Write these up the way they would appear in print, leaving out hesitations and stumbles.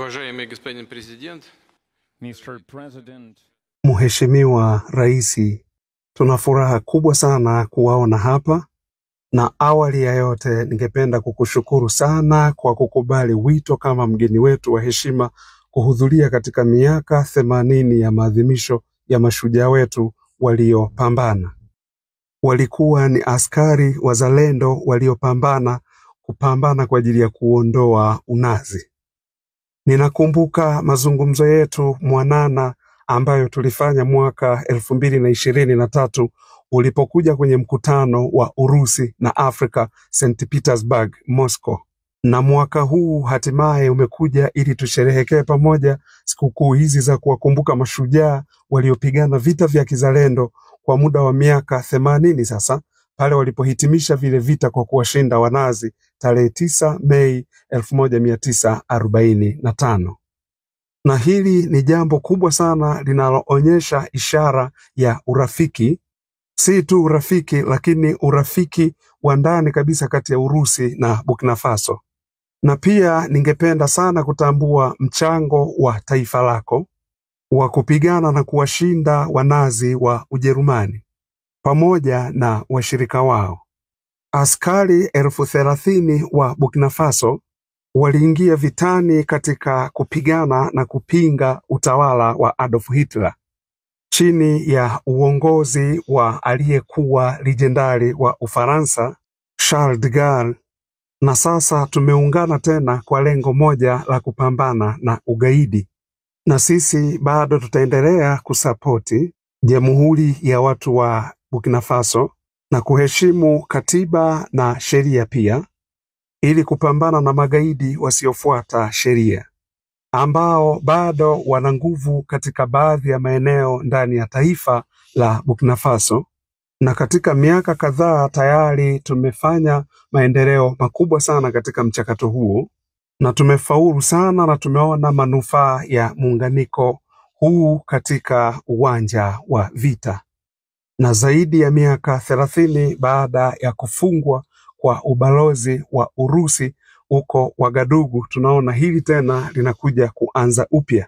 Уважаемый господин президент, Mr. President, Mheshimiwa Raisi, tuna furaha kubwa sana kuwaona hapa, na awali ya yote ningependa kukushukuru sana kwa kukubali wito kama mgeni wetu wa heshima kuhudhuria katika miaka 80 ya maadhimisho ya mashujaa wetu waliopambana. Walikuwa ni askari wazalendo waliopambana kwa ajili ya kuondoa unazi. Ninakumbuka mazungumzo yetu mwanana ambayo tulifanya mwaka 2023 ulipokuja kwenye mkutano wa Urusi na Afrika St. Petersburg, Moscow. Na mwaka huu hatimaye umekuja ili tusherehekee pamoja sikukuu hizi za kuwakumbuka mashujaa waliopigana vita vya kizalendo kwa muda wa miaka 80 sasa, pale walipohitimisha vile vita kwa kuwashinda Wanazi tarehe 9 Mei 1945. Na hili ni jambo kubwa sana linaloonyesha ishara ya urafiki, si tu urafiki lakini urafiki wa ndani kabisa kati ya Urusi na Burkina Faso. Na pia ningependa sana kutambua mchango wa taifa lako wa kupigana na kuwashinda Wanazi wa Ujerumani pamoja na washirika wao. Askari 30,000 wa Burkina Faso waliingia vitani katika kupigana na kupinga utawala wa Adolf Hitler chini ya uongozi wa aliyekuwa legendari wa Ufaransa Charles de Gaulle, na sasa tumeungana tena kwa lengo moja la kupambana na ugaidi. Na sisi bado tutaendelea kusapoti Jamhuri ya watu wa Burkina Faso na kuheshimu katiba na sheria pia, ili kupambana na magaidi wasiofuata sheria ambao bado wana nguvu katika baadhi ya maeneo ndani ya taifa la Burkina Faso. Na katika miaka kadhaa tayari tumefanya maendeleo makubwa sana katika mchakato huo, na tumefaulu sana na tumeona manufaa ya muunganiko huu katika uwanja wa vita. Na zaidi ya miaka 30 baada ya kufungwa kwa ubalozi wa Urusi huko Wagadugu, tunaona hili tena linakuja kuanza upya,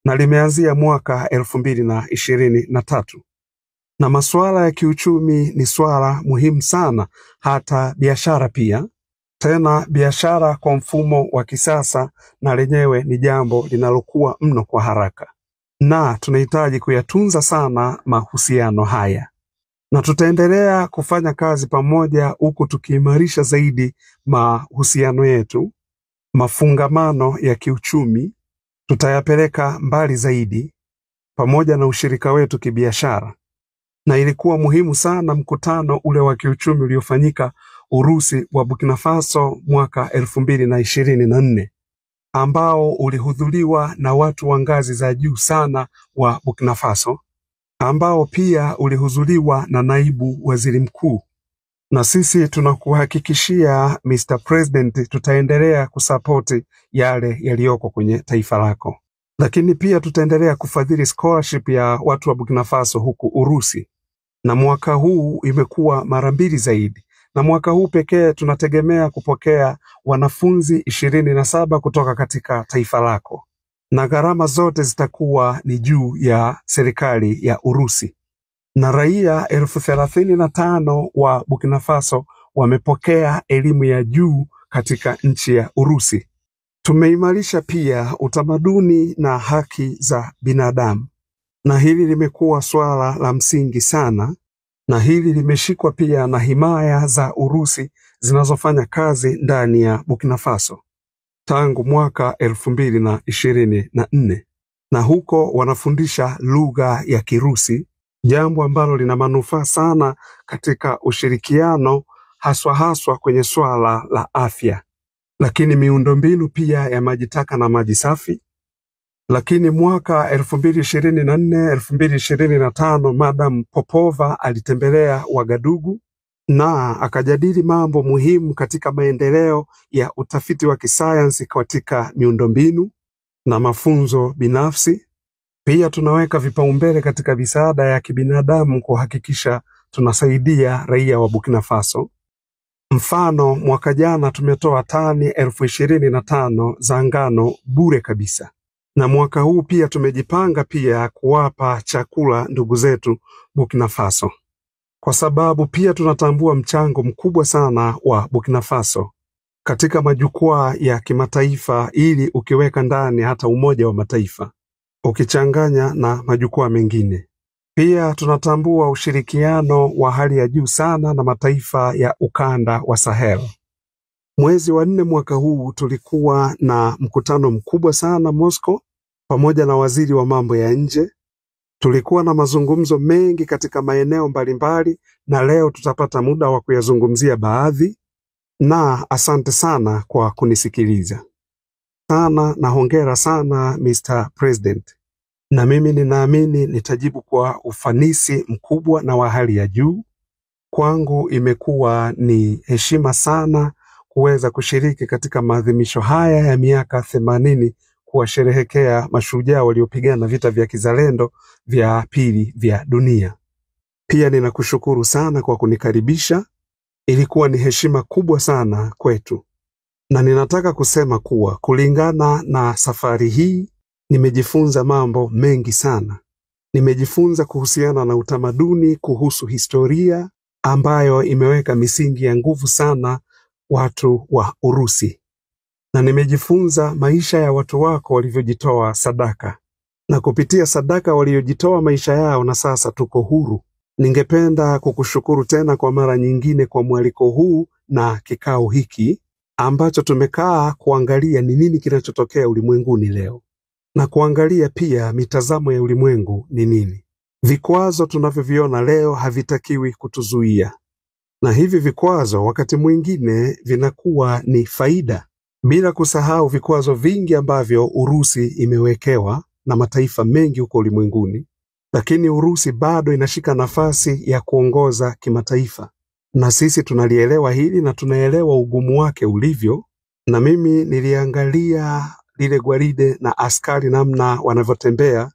na limeanzia mwaka 2023. Na masuala ya kiuchumi ni swala muhimu sana, hata biashara pia. Tena biashara kwa mfumo wa kisasa na lenyewe ni jambo linalokuwa mno kwa haraka, na tunahitaji kuyatunza sana mahusiano haya. Na tutaendelea kufanya kazi pamoja huku tukiimarisha zaidi mahusiano yetu. Mafungamano ya kiuchumi tutayapeleka mbali zaidi pamoja na ushirika wetu kibiashara. Na ilikuwa muhimu sana mkutano ule wa kiuchumi uliofanyika Urusi wa Burkina Faso mwaka 2024 ambao ulihudhuriwa na watu wa ngazi za juu sana wa Burkina Faso, ambao pia ulihudhuriwa na naibu waziri mkuu. Na sisi tunakuhakikishia Mr. President, tutaendelea kusapoti yale yaliyoko kwenye taifa lako. Lakini pia tutaendelea kufadhili scholarship ya watu wa Burkina Faso huku Urusi. Na mwaka huu imekuwa mara 2 zaidi. Na mwaka huu pekee tunategemea kupokea wanafunzi 27 kutoka katika taifa lako. Na gharama zote zitakuwa ni juu ya serikali ya Urusi. Na raia 35,000 wa Burkina Faso wamepokea elimu ya juu katika nchi ya Urusi. Tumeimarisha pia utamaduni na haki za binadamu, na hili limekuwa swala la msingi sana, na hili limeshikwa pia na himaya za Urusi zinazofanya kazi ndani ya Burkina Faso tangu mwaka 2024. Na huko wanafundisha lugha ya Kirusi, jambo ambalo lina manufaa sana katika ushirikiano haswa kwenye swala la afya. Lakini miundombinu pia ya maji taka na maji safi. Lakini mwaka 2024-2025 Madam Popova alitembelea Wagadugu na akajadili mambo muhimu katika maendeleo ya utafiti wa kisayansi katika miundombinu na mafunzo binafsi. Pia tunaweka vipaumbele katika misaada ya kibinadamu kuhakikisha tunasaidia raia wa Burkina Faso. Mfano, mwaka jana tumetoa tani 25,000 za ngano bure kabisa. Na mwaka huu pia tumejipanga pia kuwapa chakula ndugu zetu Burkina Faso. Kwa sababu pia tunatambua mchango mkubwa sana wa Burkina Faso katika majukwaa ya kimataifa, ili ukiweka ndani hata Umoja wa Mataifa, ukichanganya na majukwaa mengine. Pia tunatambua ushirikiano wa hali ya juu sana na mataifa ya ukanda wa Sahel. Mwezi wa 4 mwaka huu tulikuwa na mkutano mkubwa sana Moscow pamoja na waziri wa mambo ya nje. Tulikuwa na mazungumzo mengi katika maeneo mbalimbali, na leo tutapata muda wa kuyazungumzia baadhi. Na asante sana kwa kunisikiliza. Na hongera sana Mr. President. Na mimi ninaamini nitajibu kwa ufanisi mkubwa na wa hali ya juu. Kwangu imekuwa ni heshima sana kuweza kushiriki katika maadhimisho haya ya miaka 80 kuwasherehekea mashujaa waliopigana vita vya kizalendo vya pili vya dunia. Pia ninakushukuru sana kwa kunikaribisha. Ilikuwa ni heshima kubwa sana kwetu. Na ninataka kusema kuwa kulingana na safari hii nimejifunza mambo mengi sana. Nimejifunza kuhusiana na utamaduni, kuhusu historia ambayo imeweka misingi ya nguvu sana watu wa Urusi. Na nimejifunza maisha ya watu wako walivyojitoa sadaka. Na kupitia sadaka waliojitoa maisha yao, na sasa tuko huru. Ningependa kukushukuru tena kwa mara nyingine kwa mwaliko huu na kikao hiki ambacho tumekaa kuangalia ni nini kinachotokea ulimwenguni leo, na kuangalia pia mitazamo ya ulimwengu ni nini. Vikwazo tunavyoviona leo havitakiwi kutuzuia, na hivi vikwazo wakati mwingine vinakuwa ni faida, bila kusahau vikwazo vingi ambavyo Urusi imewekewa na mataifa mengi huko ulimwenguni. Lakini Urusi bado inashika nafasi ya kuongoza kimataifa, na sisi tunalielewa hili na tunaelewa ugumu wake ulivyo. Na mimi niliangalia lile gwaride na askari namna wanavyotembea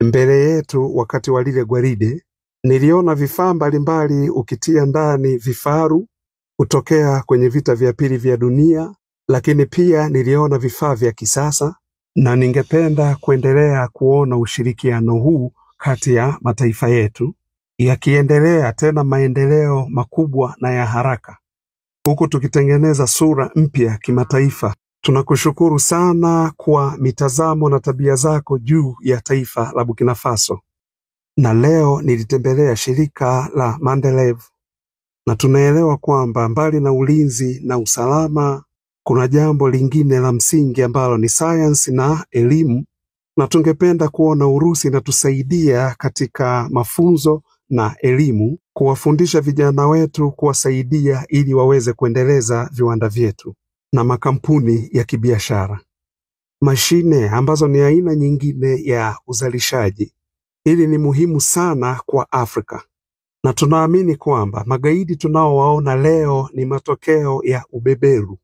mbele yetu wakati wa lile gwaride. Niliona vifaa mbalimbali, ukitia ndani vifaru kutokea kwenye vita vya pili vya dunia, lakini pia niliona vifaa vya kisasa, na ningependa kuendelea kuona ushirikiano huu kati ya mataifa yetu yakiendelea, tena maendeleo makubwa na ya haraka, huku tukitengeneza sura mpya kimataifa. Tunakushukuru sana kwa mitazamo na tabia zako juu ya taifa la Burkina Faso. Na leo nilitembelea shirika la Mandelev, na tunaelewa kwamba mbali na ulinzi na usalama, kuna jambo lingine la msingi ambalo ni science na elimu. Na tungependa kuona Urusi inatusaidia katika mafunzo na elimu, kuwafundisha vijana wetu, kuwasaidia ili waweze kuendeleza viwanda vyetu na makampuni ya kibiashara, mashine ambazo ni aina nyingine ya uzalishaji. Hili ni muhimu sana kwa Afrika, na tunaamini kwamba magaidi tunaowaona leo ni matokeo ya ubeberu,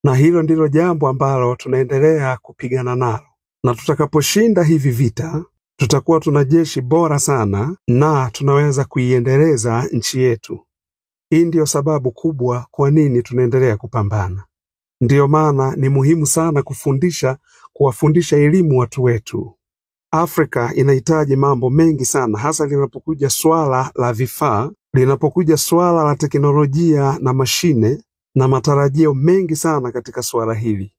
na hilo ndilo jambo ambalo tunaendelea kupigana nalo. Na tutakaposhinda hivi vita, tutakuwa tuna jeshi bora sana na tunaweza kuiendeleza nchi yetu. Hii ndio sababu kubwa kwa nini tunaendelea kupambana. Ndiyo maana ni muhimu sana kuwafundisha elimu watu wetu. Afrika inahitaji mambo mengi sana, hasa linapokuja swala la vifaa, linapokuja swala la teknolojia na mashine, na matarajio mengi sana katika swala hili.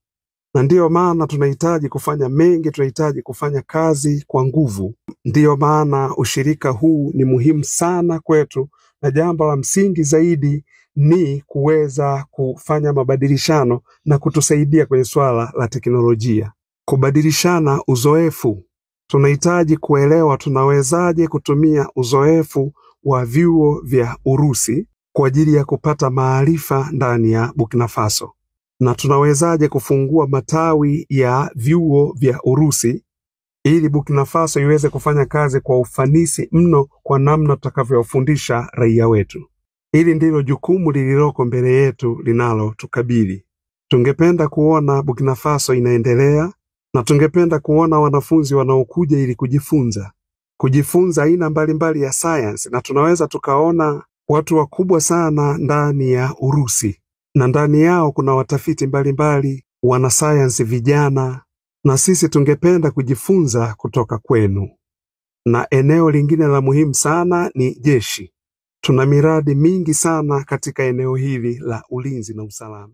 Na ndiyo maana tunahitaji kufanya mengi, tunahitaji kufanya kazi kwa nguvu. Ndiyo maana ushirika huu ni muhimu sana kwetu, na jambo la msingi zaidi ni kuweza kufanya mabadilishano na kutusaidia kwenye swala la teknolojia, kubadilishana uzoefu. Tunahitaji kuelewa tunawezaje kutumia uzoefu wa vyuo vya Urusi kwa ajili ya kupata maarifa ndani ya Burkina Faso, na tunawezaje kufungua matawi ya vyuo vya Urusi ili Burkina Faso iweze kufanya kazi kwa ufanisi mno kwa namna tutakavyowafundisha raia wetu. Hili ndilo jukumu lililoko mbele yetu linalotukabili. Tungependa kuona Burkina Faso inaendelea, na tungependa kuona wanafunzi wanaokuja ili kujifunza aina mbalimbali ya science, na tunaweza tukaona watu wakubwa sana ndani ya Urusi, na ndani yao kuna watafiti mbalimbali, wanasayansi vijana, na sisi tungependa kujifunza kutoka kwenu. Na eneo lingine la muhimu sana ni jeshi. Tuna miradi mingi sana katika eneo hili la ulinzi na usalama.